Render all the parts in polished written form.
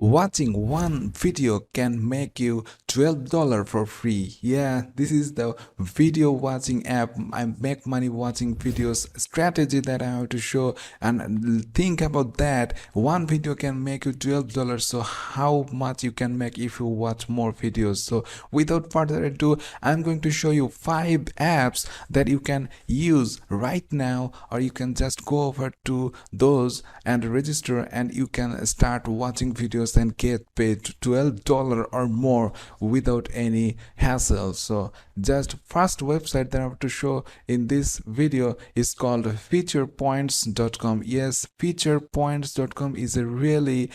Watching one video can make you $12 for free. Yeah, this is the video watching app. I make money watching videos strategy that I have to show. And think about that. One video can make you $12. So how much you can make if you watch more videos? So without further ado, I'm going to show you 5 apps that you can use right now, or you can just go over to those and register, and you can start watching videos and get paid $12 or more without any hassle. So just first website that I have to show in this video is called featurepoints.com. Yes, featurepoints.com is a really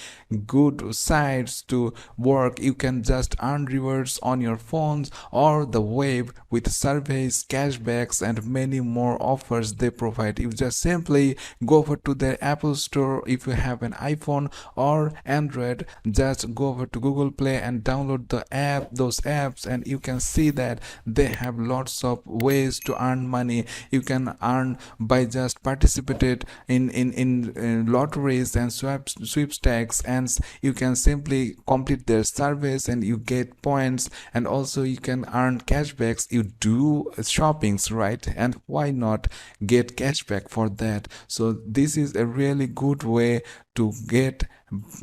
good site to work. You can just earn rewards on your phones or the web with surveys, cashbacks, and many more offers they provide. You just simply go over to their Apple Store if you have an iPhone or Android. Just go over to Google Play and download those apps, and you can see that they have lots of ways to earn money. You can earn by just participate in lotteries and sweepstakes, and you can simply complete their surveys and you get points, and also you can earn cashbacks. You do shoppings, right? And why not get cashback for that? So this is a really good way to get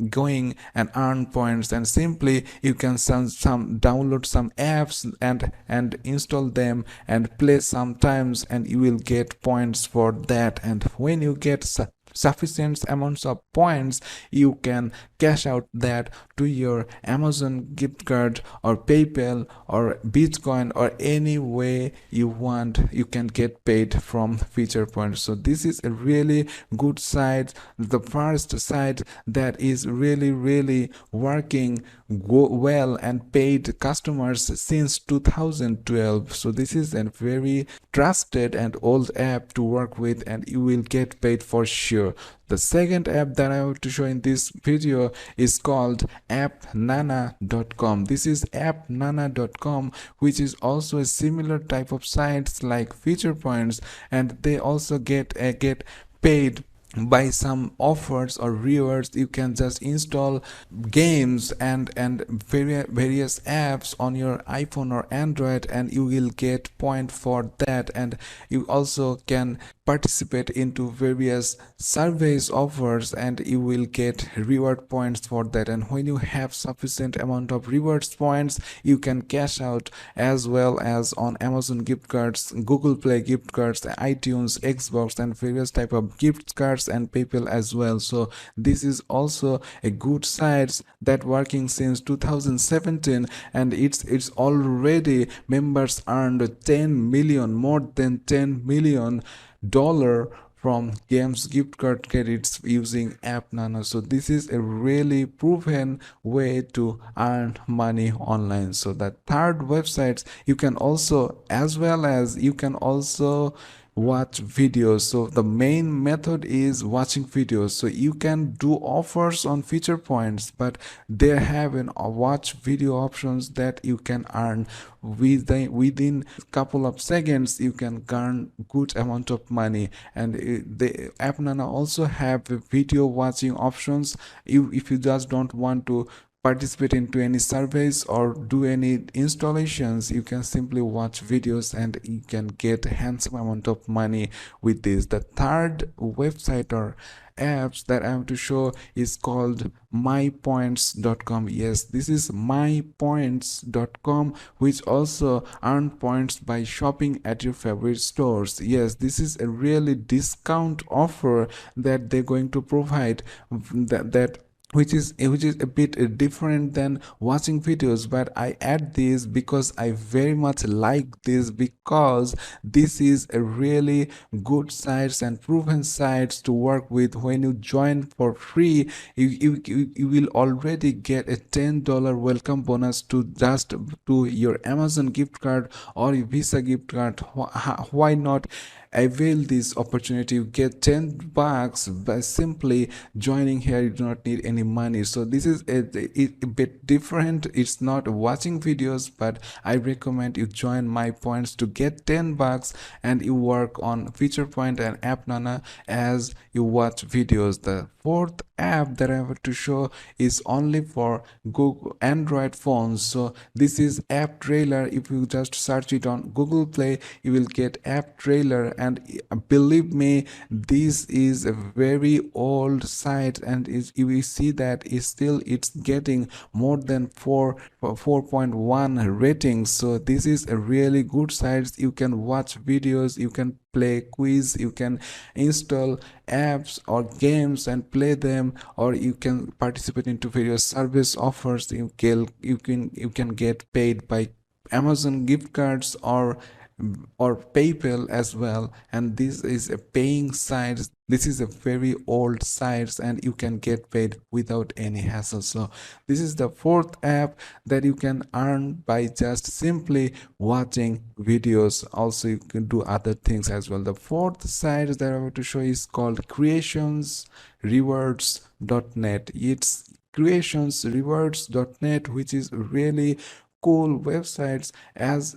going and earn points. And simply you can download some apps and install them and play sometimes, and you will get points for that. And when you get sufficient amounts of points, you can cash out that to your Amazon gift card or PayPal or Bitcoin, or any way you want. You can get paid from Feature Points. So this is a really good site, the first site that is really working well and paid customers since 2012. So this is a very trusted and old app to work with, and you will get paid for sure. The second app that I have to show in this video is called AppNana.com. This is AppNana.com, which is also a similar type of sites like Feature Points, and they also get paid by some offers or rewards. You can just install games and various apps on your iPhone or Android, and you will get point for that. And you also can participate into various surveys offers, and you will get reward points for that. And when you have sufficient amount of rewards points, you can cash out as well as on Amazon gift cards, Google Play gift cards, iTunes, Xbox, and various type of gift cards and PayPal as well. So this is also a good site that working since 2017, and it's already members earned 10 million, more than 10 million dollar from games gift card credits using AppNana. So this is a really proven way to earn money online. So the third websites, you can also, as well as you can also watch videos. So the main method is watching videos. So you can do offers on Feature Points, but they have an watch video options that you can earn within a couple of seconds. You can earn good amount of money. And the AppNana also have video watching options. If you just don't want to participate into any surveys or do any installations, you can simply watch videos and you can get a handsome amount of money with this. The third website or apps that I have to show is called MyPoints.com. Yes, this is MyPoints.com, which also earn points by shopping at your favorite stores. Yes, this is a really discount offer that they're going to provide, which is a bit different than watching videos. But I add this because I very much like this, because this is a really good sites and proven sites to work with. When you join for free, you will already get a $10 welcome bonus to your Amazon gift card or your Visa gift card. Why not avail this opportunity? You get $10 by simply joining here. You do not need any money. So this is a bit different. It's not watching videos, but I recommend you join MyPoints to get $10 and you work on Feature Point and AppNana as you watch videos. The fourth app that I have to show is only for Google Android phones. So this is AppTrailer. If you just search it on Google Play, you will get AppTrailer, and believe me, this is a very old site, and you will see that it's getting more than 4.1 ratings. So this is a really good site. You can watch videos, you can play quiz, you can install apps or games and play them, or you can participate into various service offers. You can get paid by Amazon gift cards or PayPal as well. And this is a paying site. This is a very old site, and you can get paid without any hassle. So this is the fourth app that you can earn by just simply watching videos. Also, you can do other things as well. The fourth site that I want to show is called creationsrewards.net. It's creationsrewards.net, which is really cool websites, as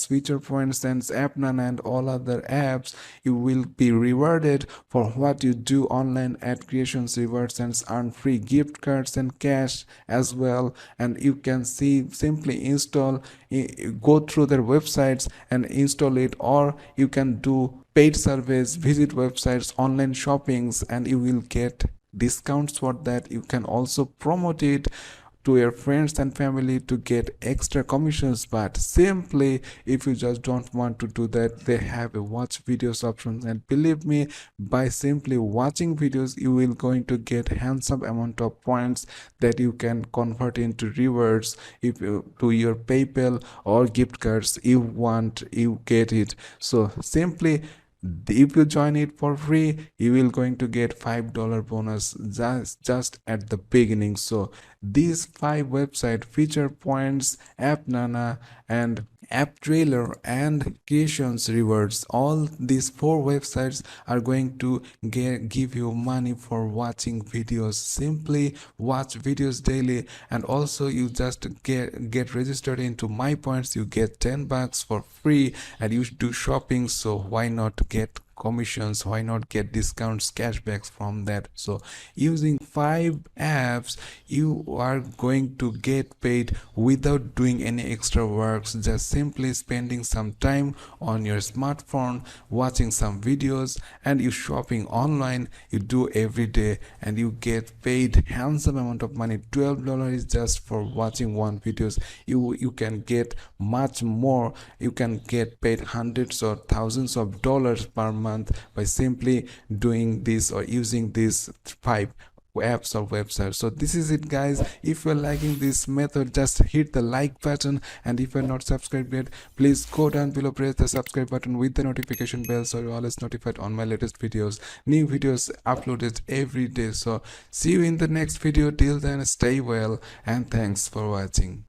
Feature Points and AppNana and all other apps. You will be rewarded for what you do online at Creations Rewards and earn free gift cards and cash as well. And you can simply go through their websites and install it, or you can do paid surveys, visit websites, online shoppings, and you will get discounts for that. You can also promote it to your friends and family to get extra commissions. But simply, if you just don't want to do that, they have a watch videos option, and believe me, by simply watching videos, you will going to get handsome amount of points that you can convert into rewards. If you to your PayPal or gift cards you want, you get it. So simply, if you join it for free, you will going to get $5 bonus just at the beginning. So these five website, Feature Points, AppNana, and AppTrailer, and Creations Rewards, all these four websites are going to give you money for watching videos. Simply watch videos daily, and also you just get registered into MyPoints. You get $10 for free, and you do shopping. So why not get commissions? Why not get discounts, cashbacks from that? So using five apps, you are going to get paid without doing any extra works, just simply spending some time on your smartphone, watching some videos, and you shopping online. You do every day, and you get paid handsome amount of money. $12 is just for watching one videos. You can get much more. You can get paid hundreds or thousands of dollars per month by simply doing this or using these five apps or websites. So this is it, guys. If you're liking this method, just hit the like button, and if you're not subscribed yet, please go down below, press the subscribe button with the notification bell, so you're always notified on my latest videos. New videos uploaded every day. So see you in the next video. Till then, stay well, and thanks for watching.